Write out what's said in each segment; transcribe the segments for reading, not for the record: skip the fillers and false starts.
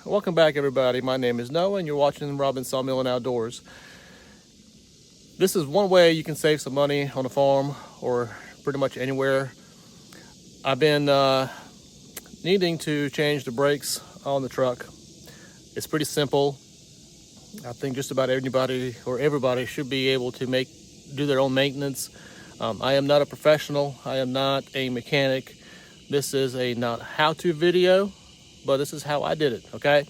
Welcome back, everybody. My name is Noah, and you're watching Robin Sawmill and Outdoors. This is one way you can save some money on a farm or pretty much anywhere. I've been needing to change the brakes on the truck. It's pretty simple. I think just about anybody or everybody should be able to do their own maintenance. I am not a professional. I am not a mechanic. This is a not how-to video, but this is how I did it, okay?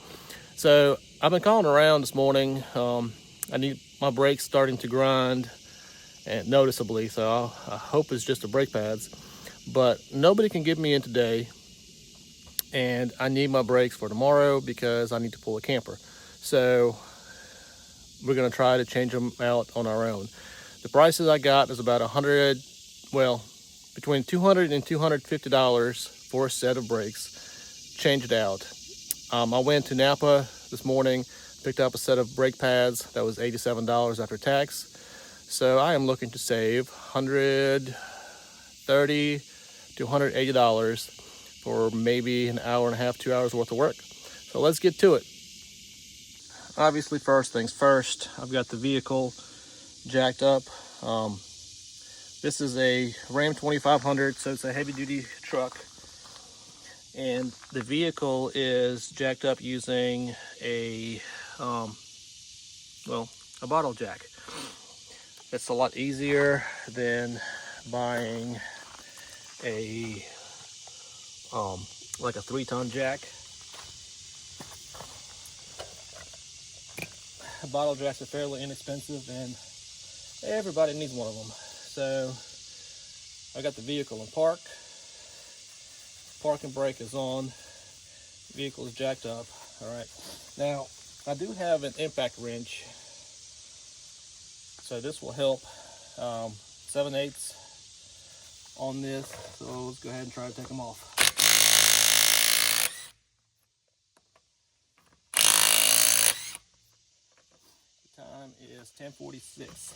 So I've been calling around this morning. I need my brakes starting to grind and noticeably, so I hope it's just the brake pads. But nobody can get me in today, and I need my brakes for tomorrow because I need to pull a camper. So we're gonna try to change them out on our own. The prices I got is about between $200 and $250 for a set of brakes. Change it out. I went to Napa this morning, picked up a set of brake pads that was $87 after tax. So I am looking to save $130 to $180 for maybe an hour and a half, 2 hours worth of work. So let's get to it. Obviously, first things first, I've got the vehicle jacked up. This is a Ram 2500, so it's a heavy duty truck. And the vehicle is jacked up using a bottle jack. It's a lot easier than buying a 3-ton jack. Bottle jacks are fairly inexpensive and everybody needs one of them. So I got the vehicle in park. Parking brake is on. Vehicle is jacked up. All right. Now I do have an impact wrench, so this will help. 7/8 on this. So let's go ahead and try to take them off. The time is 10:46.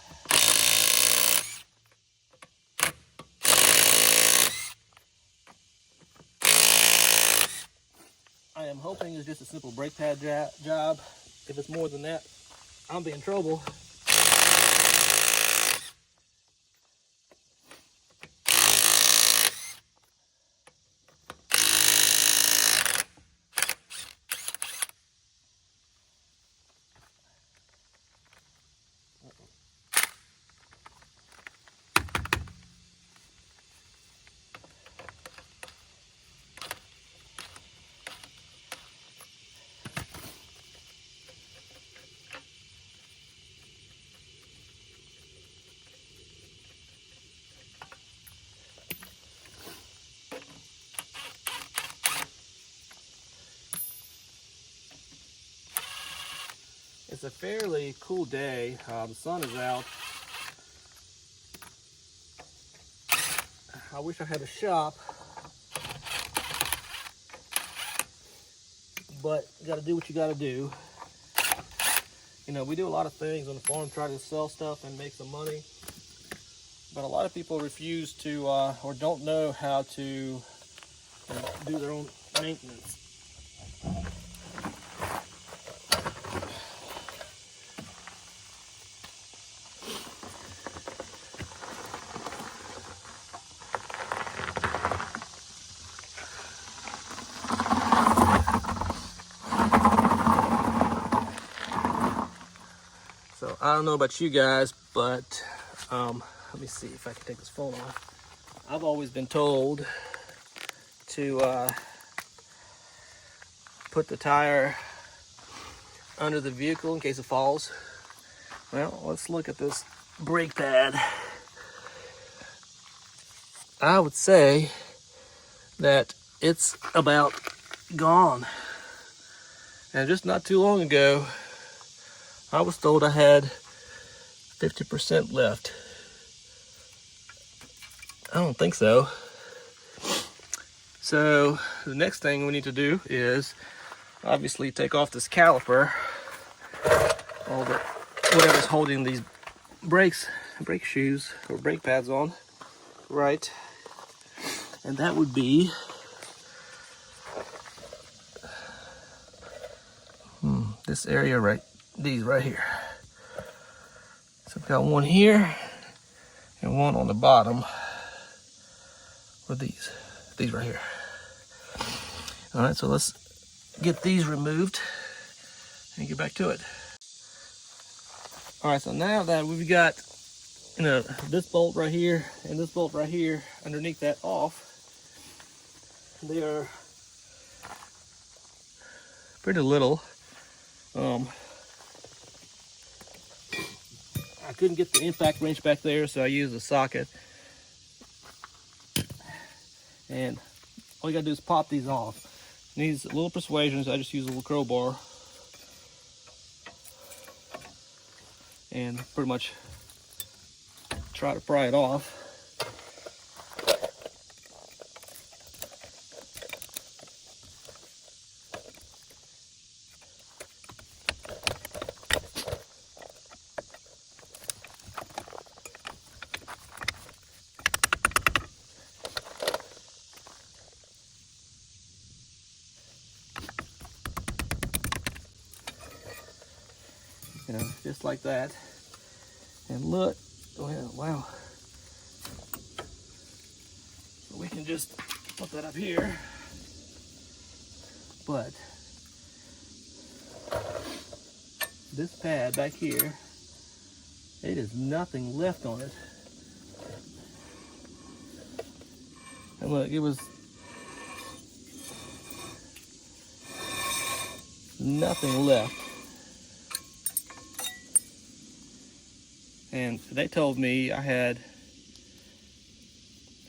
I am hoping it's just a simple brake pad job. If it's more than that, I'll be in trouble. It's a fairly cool day. The sun is out. I wish I had a shop, but you gotta do what you gotta do. You know, we do a lot of things on the farm, try to sell stuff and make some money, but a lot of people refuse to or don't know how to do their own maintenance. So I don't know about you guys, but let me see if I can take this phone off. I've always been told to put the tire under the vehicle in case it falls. Well, let's look at this brake pad. I would say that it's about gone. And just not too long ago, I was told I had 50% left. I don't think so. So the next thing we need to do is obviously take off this caliper, whatever's holding these brake shoes or brake pads on, right? And that would be this area right, these right here. So I've got one here and one on the bottom with these right here. All right, so let's get these removed and get back to it. All right, so now that we've got, you know, this bolt right here and this bolt right here underneath that off, they are pretty little. I couldn't get the impact wrench back there, so I used a socket. And all you gotta do is pop these off. Needs a little persuasion, so I just use a little crowbar. And pretty much try to pry it off. You know, just like that. And look, well, wow. So we can just put that up here. But this pad back here, it is nothing left on it. And look, it was nothing left. And they told me I had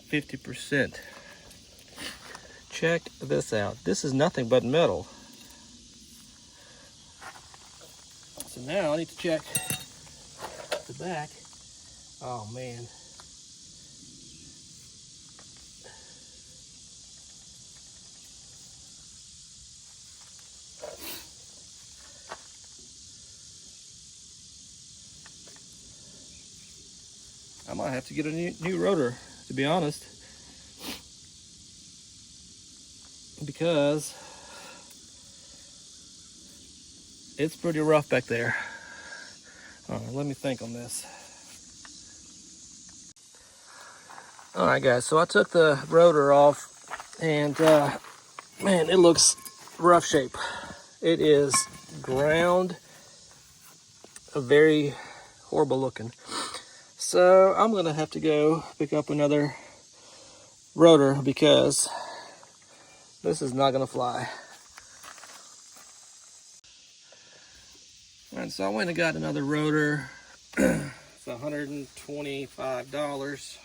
50%. Check this out. This is nothing but metal. So now I need to check the back. Oh man. I might have to get a new rotor, to be honest, because it's pretty rough back there. All right, let me think on this. All right, guys, so I took the rotor off, and man, it looks rough shape. It is ground, very horrible looking. So I'm gonna have to go pick up another rotor because this is not gonna fly. All right, so I went and got another rotor. It's $125.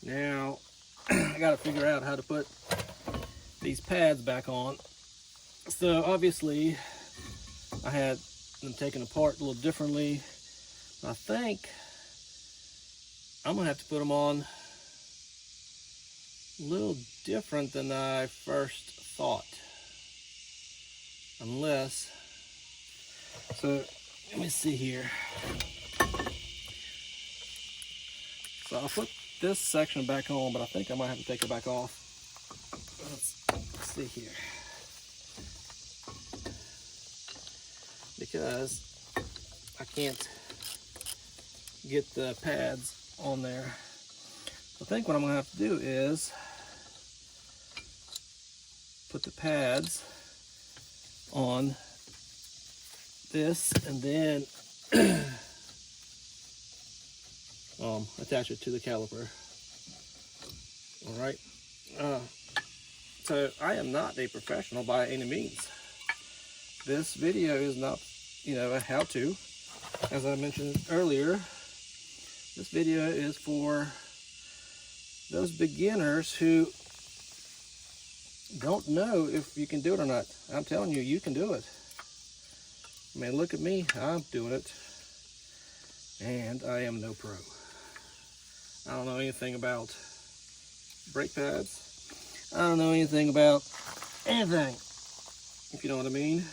Now I gotta figure out how to put these pads back on. So obviously I had them taken apart a little differently. I think I'm gonna have to put them on a little different than I first thought. Unless, so let me see here. So I'll put this section back on, but I think I might have to take it back off. Let's see here. Because I can't get the pads on there. I think what I'm gonna have to do is put the pads on this and then attach it to the caliper. All right. So I am not a professional by any means. This video is not, you know, a how-to. As I mentioned earlier, this video is for those beginners who don't know if you can do it or not. I'm telling you, you can do it. I mean, look at me, I'm doing it. And I am no pro. I don't know anything about brake pads. I don't know anything about anything, if you know what I mean.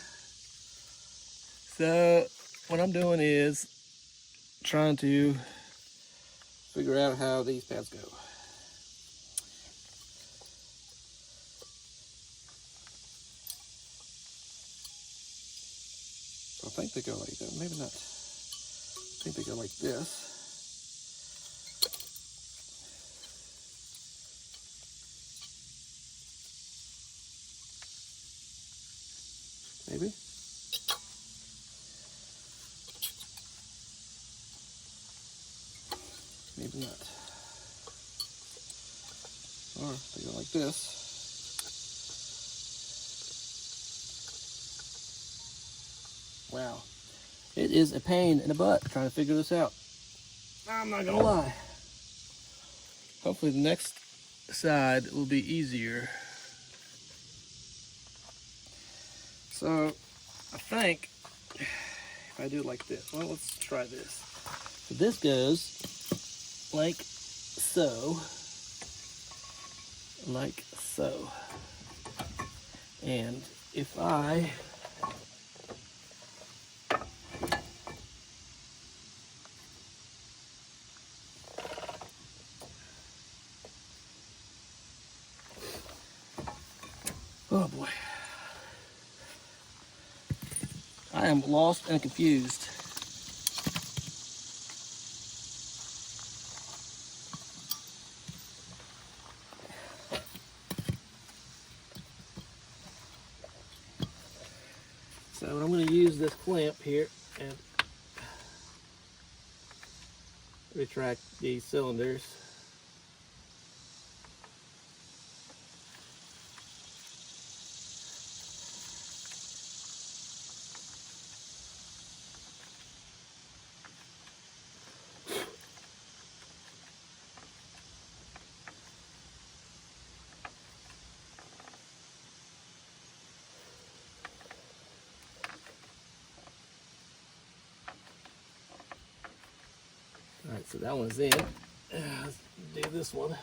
So what I'm doing is trying to figure out how these pads go. I think they go like that. Maybe not. I think they go like this. Maybe. Maybe not. Or they go like this. Wow. It is a pain in the butt trying to figure this out. I'm not gonna lie. Hopefully the next side will be easier. So I think if I do it like this, well, let's try this. So this goes like so, like so. And if I oh boy. I am lost and confused. So I'm going to use this clamp here and retract these cylinders. Alright, so that one's in. Let's do this one.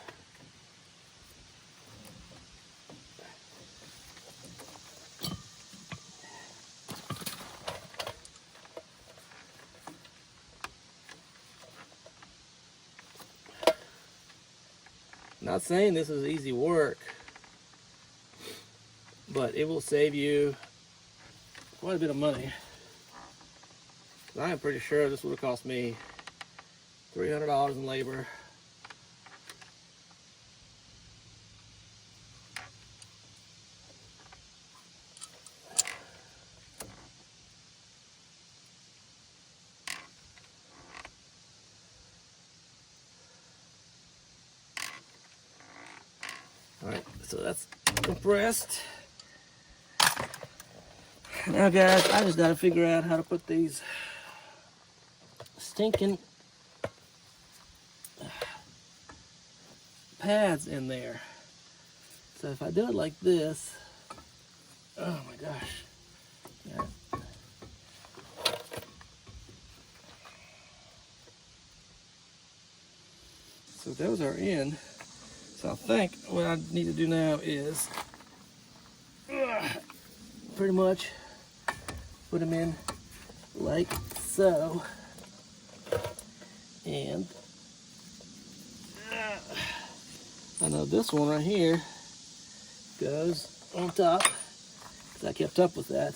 Not saying this is easy work, but it will save you quite a bit of money. I am pretty sure this would have cost me $300 in labor. Alright, so that's compressed. Now guys, I just gotta figure out how to put these stinking pads in there. So if I do it like this, oh my gosh. Yeah. So those are in. So I think what I need to do now is pretty much put them in like so. And I know this one right here goes on top because I kept up with that.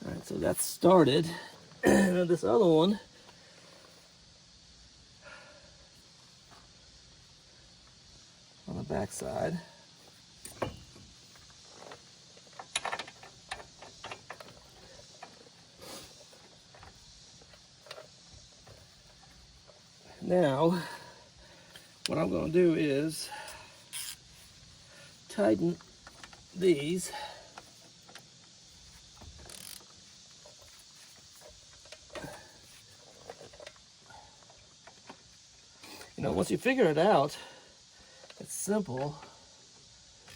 All right, so that's started. And this other one, on the back side. Now, what I'm going to do is tighten these. You know, once you figure it out, it's simple.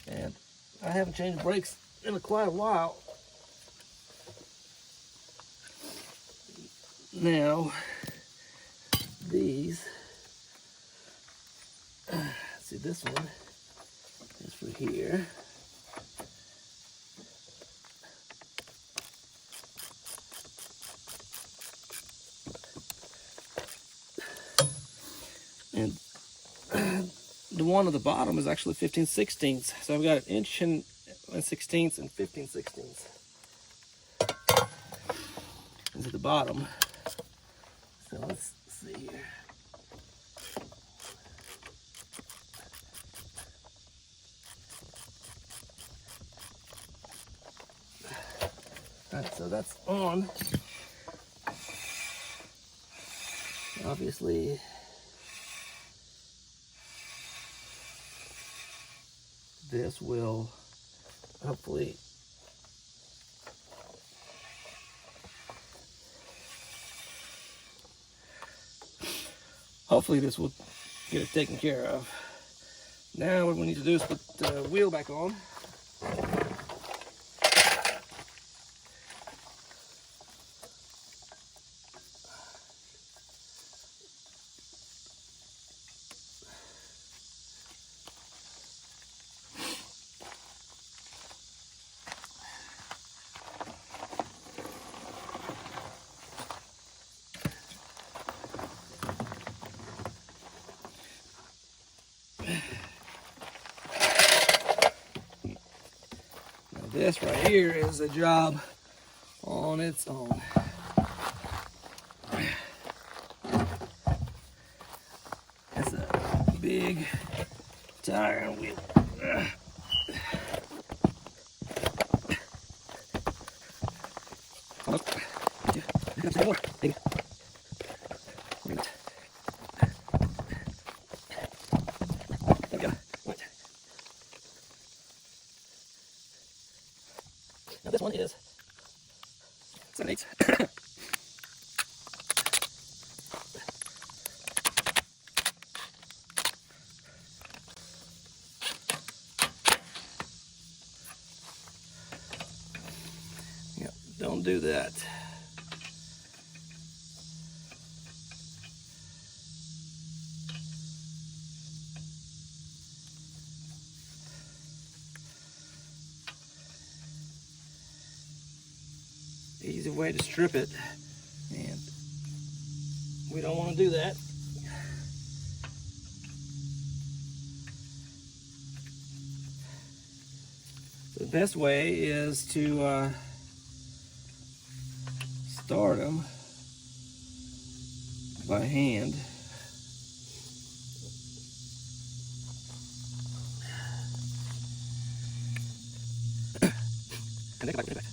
And I haven't changed brakes in quite a while. Now, these, see this one is for here. And the one at the bottom is actually 15/16. So I've got an inch and 1/16 and 15/16 is at the bottom. So let's see here. Alright, so that's on. Obviously, this will hopefully this will get it taken care of. Now what we need to do is put the wheel back on. This right here is a job on its own. It's a big tire and wheel. Now this one is 7/8. Yeah, don't do that. Easy way to strip it, and we don't want to do that. The best way is to start them by hand. And take it back.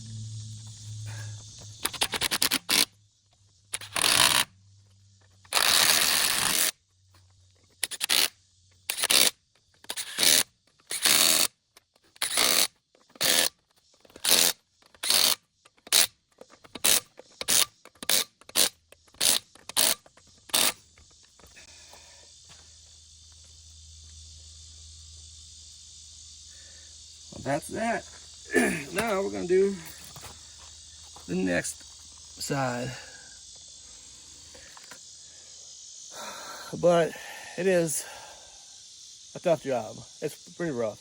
Well, that's that. Now we're going to do the next side. But it is a tough job. It's pretty rough.